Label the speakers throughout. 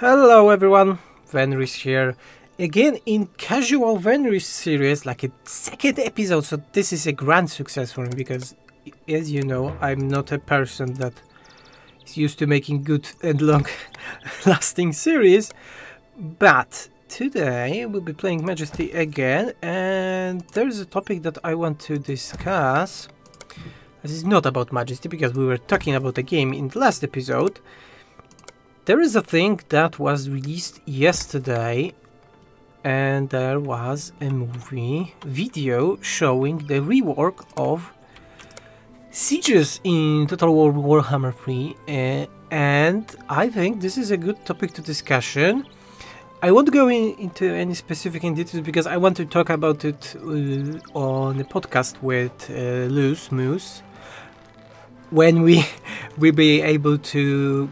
Speaker 1: Hello everyone, Venris here, again in Casual Venris series, like a second episode, so this is a grand success for me because, as you know, I'm not a person that is used to making good and long lasting series, but today we'll be playing Majesty again, and there's a topic that I want to discuss. This is not about Majesty because we were talking about the game in the last episode. There is a thing that was released yesterday, and there was a video showing the rework of sieges in Total War Warhammer 3, and I think this is a good topic to discussion. I won't go into any specific details because I want to talk about it on the podcast with Loose Moose when we will be able to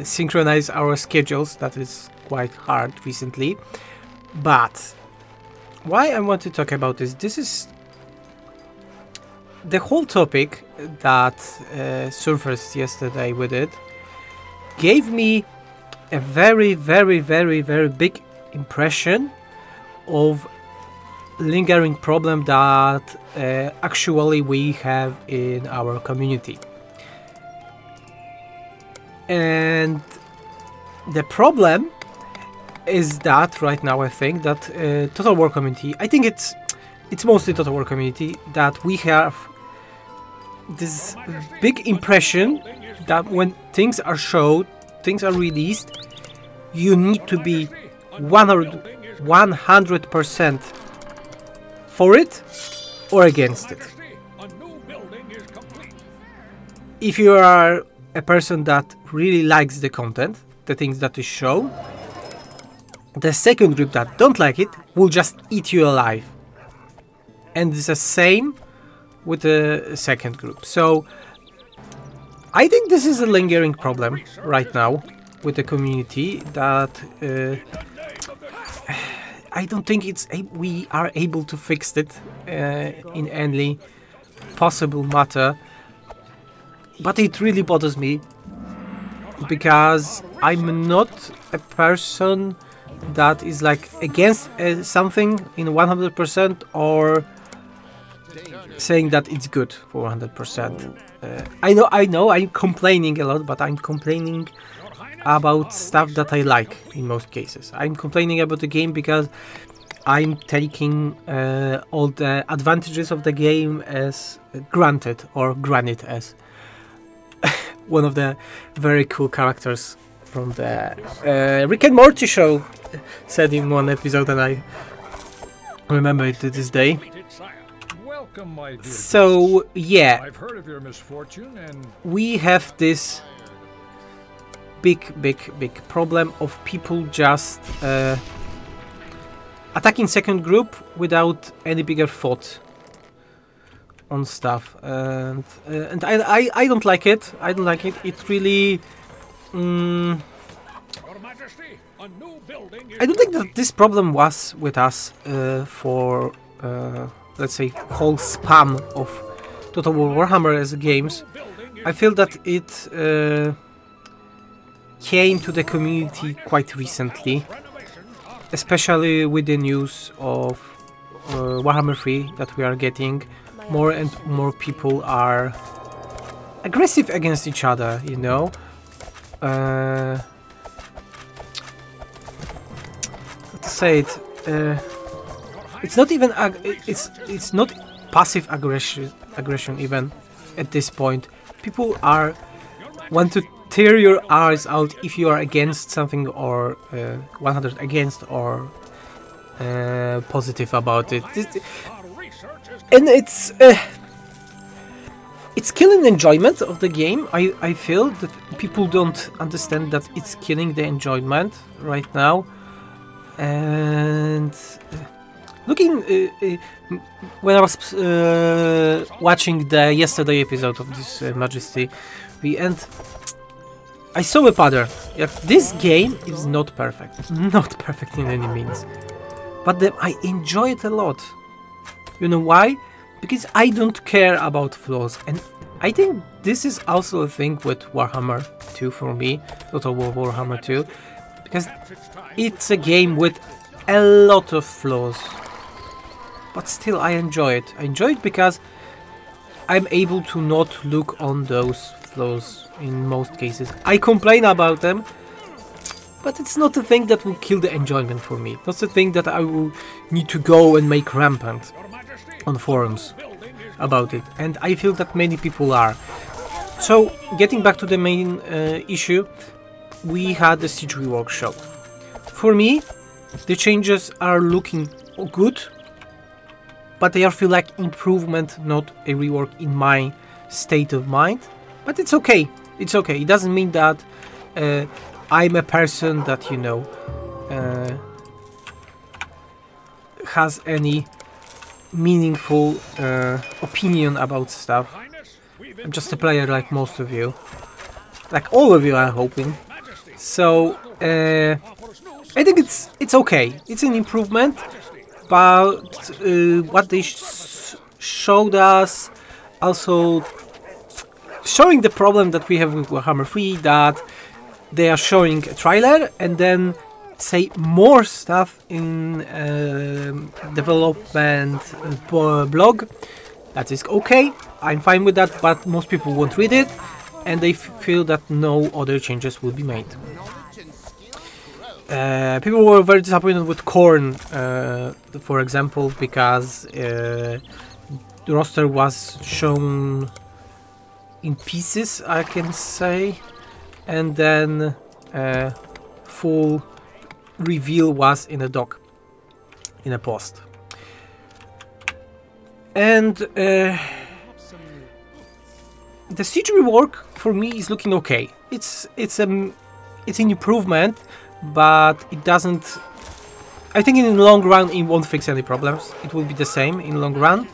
Speaker 1: synchronize our schedules. That is quite hard recently, but why I want to talk about this is the whole topic that surfaced yesterday with it gave me a very big impression of lingering problem that actually we have in our community. And the problem is that right now I think that Total War community, I think it's mostly Total War community, that we have this big impression that when things are showed, things are released, you need to be 100% for it or against it. If you are a person that really likes the content, the things that is shown, the second group that don't like it will just eat you alive. And it's the same with the second group. So I think this is a lingering problem right now with the community that I don't think we are able to fix it in any possible matter. But it really bothers me because I'm not a person that is like against something in 100% or saying that it's good for 100%. I know I'm complaining a lot, but I'm complaining about stuff that I like in most cases. I'm complaining about the game because I'm taking all the advantages of the game as granted, or granted as one of the very cool characters from the Rick and Morty show said in one episode, and I remember it to this day. So yeah,
Speaker 2: I've heard of your misfortune, and
Speaker 1: we have this big problem of people just attacking second group without any bigger thought on stuff, and I don't like it. I don't like it. It really. I don't think that this problem was with us for let's say whole span of Total War Warhammer as games. I feel that it came to the community quite recently, especially with the news of Warhammer 3 that we are getting. More and more people are aggressive against each other, you know. How to say it? It's not even it's not passive aggression even at this point. People want to tear your eyes out if you are against something, or 100 against, or positive about it. And it's killing enjoyment of the game. I feel that people don't understand that it's killing the enjoyment right now. And looking when I was watching the yesterday episode of this Majesty, and I saw a pattern. Yeah, this game is not perfect in any means, but I enjoy it a lot. You know why? Because I don't care about flaws, and I think this is also a thing with Warhammer 2 for me, Total War Warhammer 2, because it's a game with a lot of flaws, but still I enjoy it. I enjoy it because I'm able to not look on those flaws in most cases. I complain about them, but it's not a thing that will kill the enjoyment for me. That's a thing that I will need to go and make rampant on forums about it, and I feel that many people are. So, getting back to the main issue, we had the Siege Rework show. For me, the changes are looking good, but they feel like improvement, not a rework in my state of mind. But it's okay. It's okay. It doesn't mean that I'm a person that, you know, has any meaningful opinion about stuff. I'm just a player like most of you. Like all of you, I'm hoping. So, I think it's okay. It's an improvement. But what they showed us, also showing the problem that we have with Warhammer 3, that they are showing a trailer and then say more stuff in development blog. That is okay, I'm fine with that, but most people won't read it and they feel that no other changes will be made. People were very disappointed with Korn, for example, because the roster was shown in pieces, I can say, and then full reveal was in a doc, in a post. And the Siege rework for me is looking okay. It's an improvement, but it doesn't. I think in the long run it won't fix any problems. It will be the same in the long run,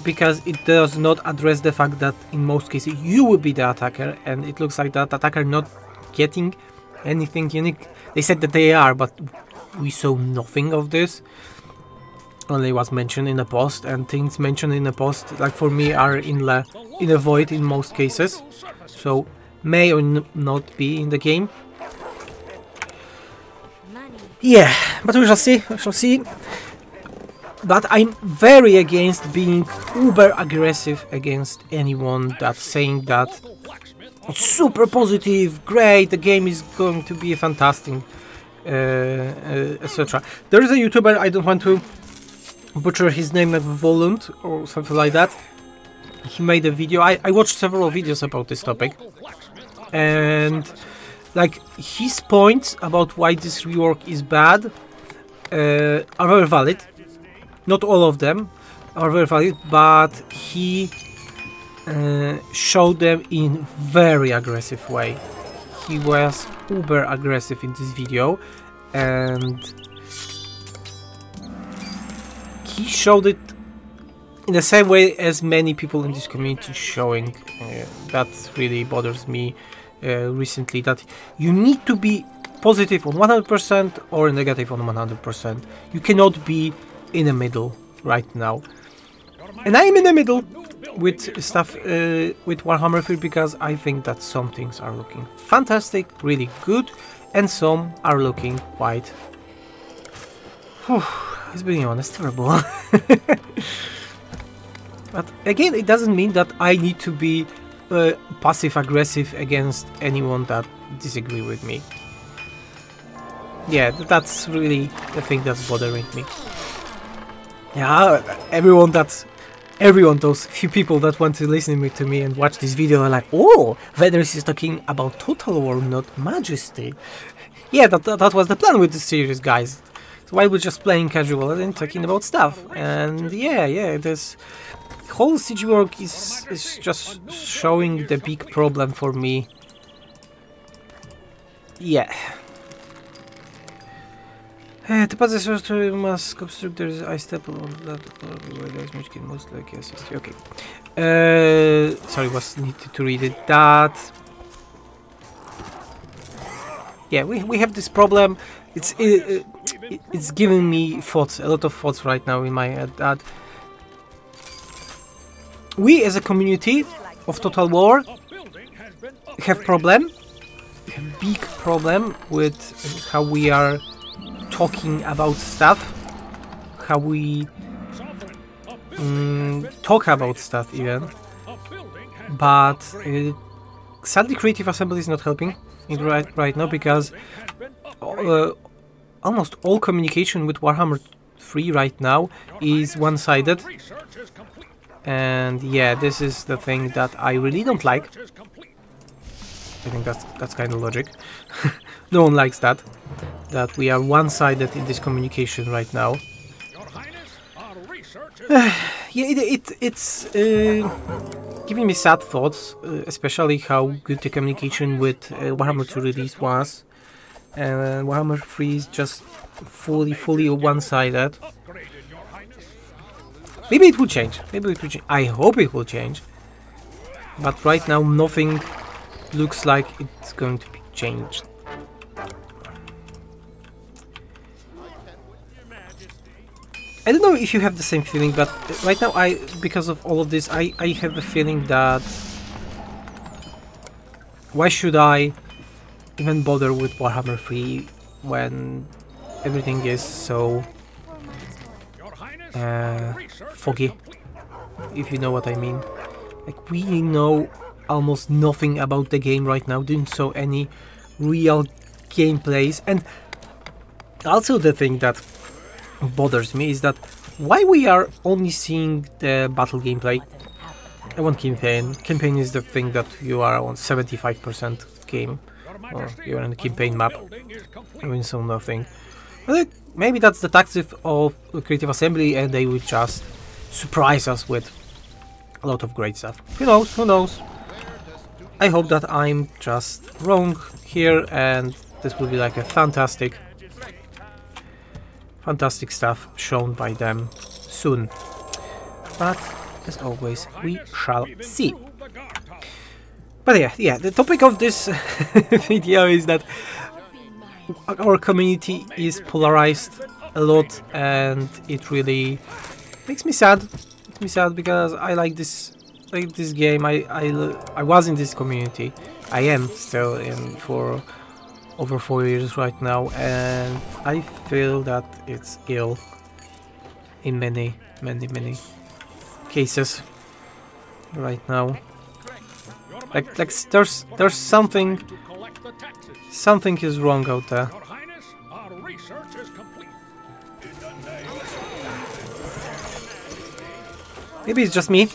Speaker 1: because it does not address the fact that in most cases you will be the attacker, and it looks like that attacker not getting anything unique. They said that they are, but we saw nothing of this. Only was mentioned in a post, and things mentioned in a post, like for me, are in a void in most cases. So may or not be in the game. Yeah, but we shall see. We shall see. But I'm very against being uber aggressive against anyone that's saying that it's super positive, great, the game is going to be fantastic, etc. There is a YouTuber, I don't want to butcher his name, like Volant or something like that. He made a video. I watched several videos about this topic, and like his points about why this rework is bad are very valid. Not all of them are very valid, but he showed them in very aggressive way. He was uber aggressive in this video, and he showed it in the same way as many people in this community showing. That really bothers me recently, that you need to be positive on 100% or negative on 100%. You cannot be in the middle right now. And I'm in the middle with stuff with Warhammer 3, because I think that some things are looking fantastic, really good, and some are looking quite... Let's be honest, terrible. But again, it doesn't mean that I need to be passive-aggressive against anyone that disagree with me. Yeah, that's really the thing that's bothering me. Yeah, everyone, those few people that want to listen to me and watch this video are like, oh, Venris is talking about Total War, not Majesty. Yeah, that was the plan with the series, guys. So why we're just playing casual and talking about stuff. And yeah, this whole Siege work is just showing the big problem for me. Yeah. The path must construct, there's I step on that which can most like yes, okay. Sorry, was needed to read it. That yeah, we have this problem. It's giving me thoughts, a lot of thoughts right now in my head, that we as a community of Total War have big problem with how we are talking about stuff, how we talk about stuff even, but sadly Creative Assembly is not helping it right now, because almost all communication with Warhammer 3 right now is one-sided, and yeah, this is the thing that I really don't like. I think that's kind of logic. No one likes that we are one-sided in this communication right now. Yeah, it's giving me sad thoughts, especially how good the communication with Warhammer 2 release was, and Warhammer 3 is just fully one-sided. Maybe it will change. I hope it will change. But right now, nothing looks like it's going to be changed. I don't know if you have the same feeling, but right now, because of all of this, I have a feeling that why should I even bother with Warhammer 3 when everything is so foggy, if you know what I mean. Like, we know almost nothing about the game right now, didn't show any real gameplays, and also the thing that bothers me is that why we are only seeing the battle gameplay. I want campaign. Campaign is the thing that you are on 75% game, or you're on the campaign map, and so nothing. But maybe that's the tactic of Creative Assembly, and they will just surprise us with a lot of great stuff. Who knows? Who knows? I hope that I'm just wrong here, and this will be like a fantastic stuff shown by them soon. But as always, we shall see. But yeah, the topic of this video is that our community is polarized a lot, and it really makes me sad. Because I like this game. I was in this community. I am still in for over 4 years right now, and I feel that it's ill in many cases right now. Like there's something is wrong out there. Maybe it's just me.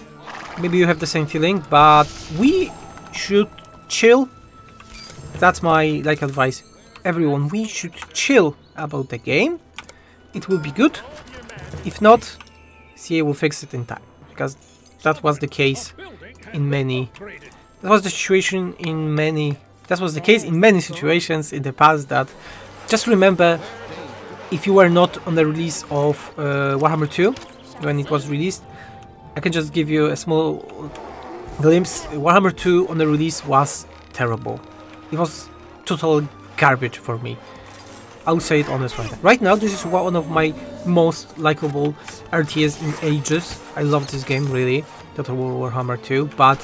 Speaker 1: Maybe you have the same feeling, but we should chill. That's my advice. Everyone, we should chill about the game. It will be good. If not, CA will fix it in time, because that was the case in many. That was the situation in many. That was the case in many situations in the past. That just remember, if you were not on the release of Warhammer 2 when it was released, I can just give you a small glimpse. Warhammer 2 on the release was terrible. It was total garbage for me. I'll say it honestly. Right now, this is one of my most likable RTS in ages. I love this game, really. Total War Warhammer 2, but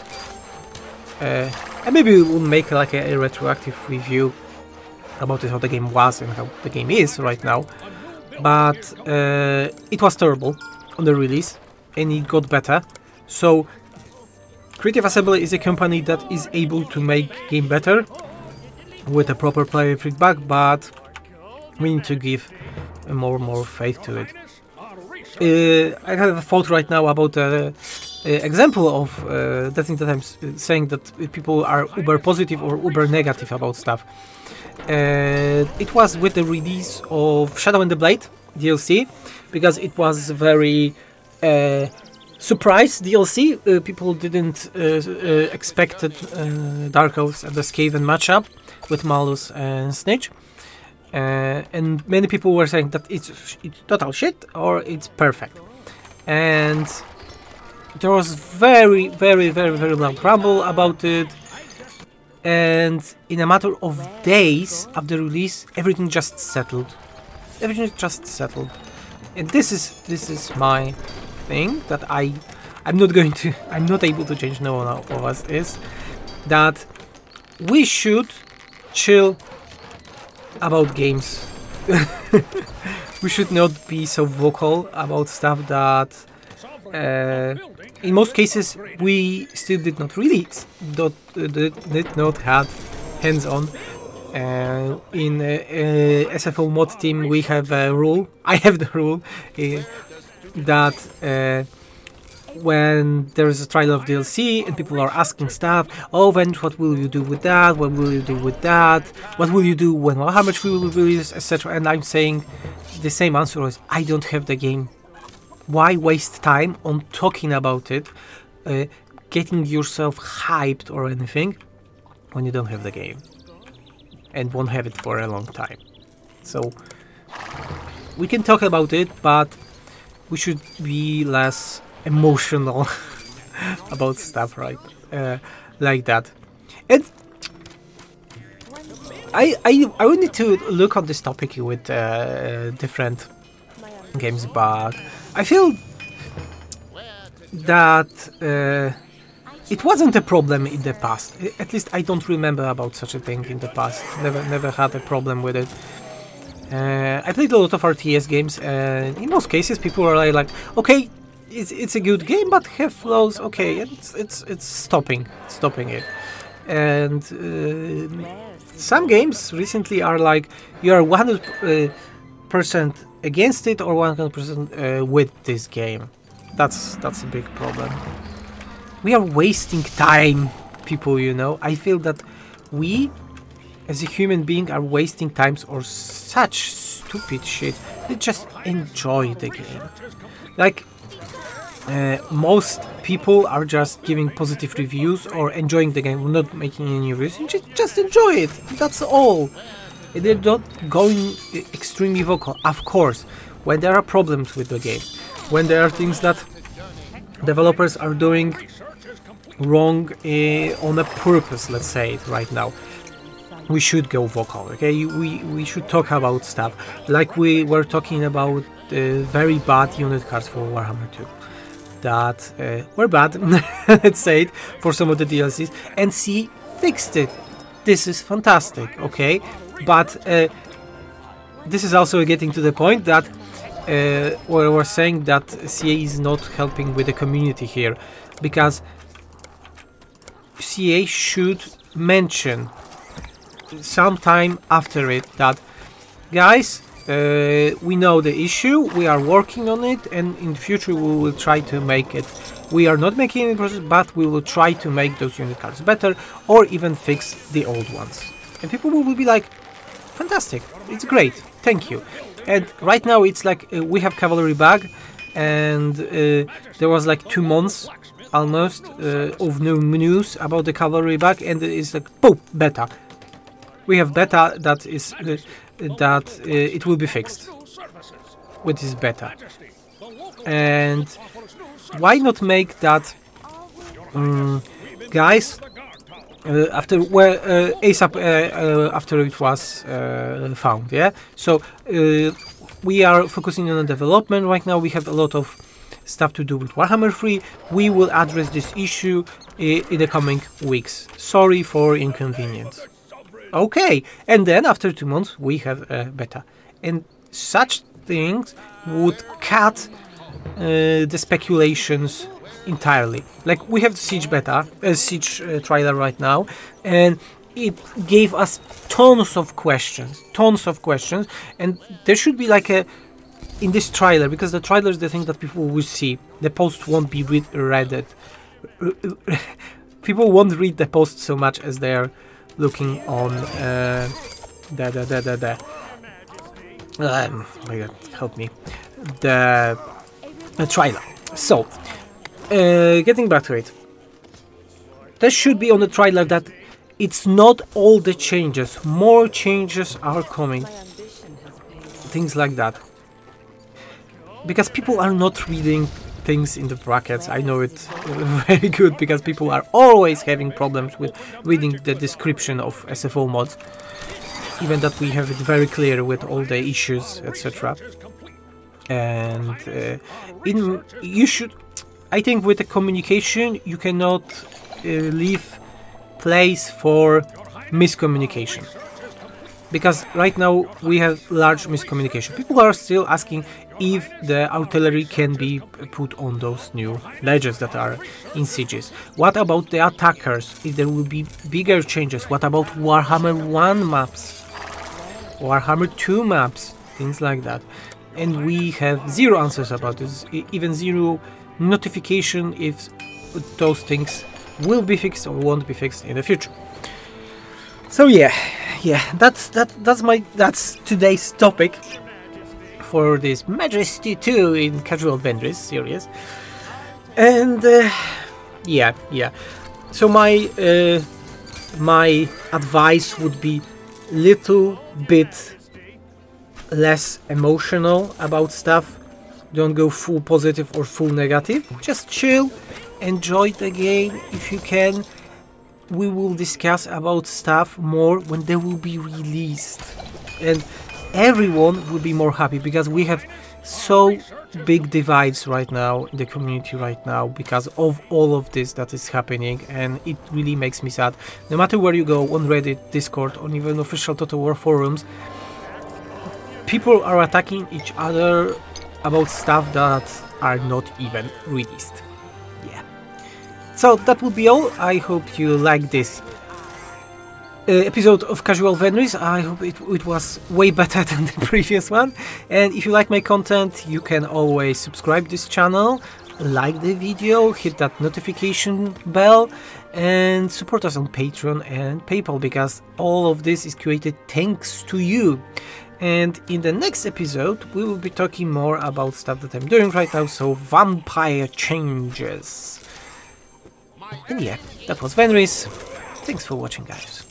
Speaker 1: and maybe we will make like a retroactive review about how the game was and how the game is right now. But it was terrible on the release, and it got better. So Creative Assembly is a company that is able to make game better with a proper player feedback, but we need to give more faith to it. I have a thought right now about the example of the thing that I'm saying, that people are uber positive or uber negative about stuff. It was with the release of Shadow and the Blade DLC, because it was very surprise DLC. People didn't expect Dark Elves and the Skaven matchup with Malus and Snitch, and many people were saying that it's total shit or it's perfect, and there was very loud rumble about it, and in a matter of days after release, everything just settled. And this is my thing that I I'm not able to change, no one of us is, that we should chill about games. We should not be so vocal about stuff that in most cases we still did not release, did not have hands-on. In SFO mod team we have a rule, I have the rule, that when there is a trial of DLC and people are asking stuff, oh, then what will you do with that, what will you do with that, what will you do when Warhammer 3 will release, etc. And I'm saying the same answer is, I don't have the game. Why waste time on talking about it, getting yourself hyped or anything, when you don't have the game and won't have it for a long time? So we can talk about it, but we should be less emotional about stuff, right? Like that. And I would need to look on this topic with different games, but I feel that it wasn't a problem in the past. At least I don't remember about such a thing in the past. Never had a problem with it. I played a lot of RTS games, and in most cases people are like, okay, it's a good game, but have flaws. Okay, and it's stopping it. And some games recently are like, you are 100% against it or 100% with this game. That's a big problem. We are wasting time, people, you know. I feel that we, as a human being, are wasting times or such stupid shit. We just enjoy the game. Like, most people are just giving positive reviews or enjoying the game, not making any reviews, and just enjoy it. That's all. They're not going extremely vocal. Of course, when there are problems with the game, when there are things that developers are doing wrong on a purpose, let's say it right now, we should go vocal, okay? We should talk about stuff, like we were talking about very bad unit cards for Warhammer 2 that were bad, let's say it, for some of the DLCs, and CA fixed it. This is fantastic, okay? But this is also getting to the point that where we're saying that CA is not helping with the community here, because CA should mention sometime after it that, guys, we know the issue, we are working on it, and in the future we will try to make it. We are not making any process, but we will try to make those unit cards better, or even fix the old ones. And people will be like, fantastic, it's great, thank you. And right now it's like we have Cavalry Bag, and there was like 2 months almost of no news about the Cavalry Bag, and it's like, boom, beta. We have beta that is it will be fixed with this beta. And why not make that, guys, after ASAP after it was found, yeah? So we are focusing on the development right now. We have a lot of stuff to do with Warhammer 3. We will address this issue in the coming weeks. Sorry for inconvenience. Okay, and then after 2 months we have beta, and such things would cut the speculations entirely. Like, we have the Siege beta, Siege trailer right now, and it gave us tons of questions, and there should be like a, in this trailer, because the trailer is the thing that people will see, the post won't be read. People won't read the post so much as they're looking on oh my god, help me, the trailer. So getting back to it, there should be on the trailer that it's not all the changes, more changes are coming, things like that, because people are not reading things in the brackets. I know it very good, because people are always having problems with reading the description of SFO mods, even that we have it very clear with all the issues, etc. And you should, I think with the communication you cannot leave place for miscommunication. Because right now we have large miscommunication. People are still asking if the artillery can be put on those new ledges that are in sieges. What about the attackers? If there will be bigger changes? What about Warhammer 1 maps? Warhammer 2 maps? Things like that. And we have zero answers about this. Even zero notification if those things will be fixed or won't be fixed in the future. So yeah, that's today's topic for this Majesty 2 in Casual Venris series. And yeah. So my advice would be little bit less emotional about stuff. Don't go full positive or full negative. Just chill, enjoy the game if you can. We will discuss about stuff more when they will be released, and everyone will be more happy, because we have so big divides right now in the community right now because of all of this that is happening, and it really makes me sad. No matter where you go, on Reddit, Discord, or even official Total War forums, people are attacking each other about stuff that are not even released. Yeah. So that would be all. I hope you like this episode of Casual Venris. I hope it was way better than the previous one. And if you like my content, you can always subscribe this channel, like the video, hit that notification bell, and support us on Patreon and PayPal, because all of this is created thanks to you. And in the next episode, we will be talking more about stuff that I'm doing right now, so vampire changes. And yeah, that was Venris. Thanks for watching, guys.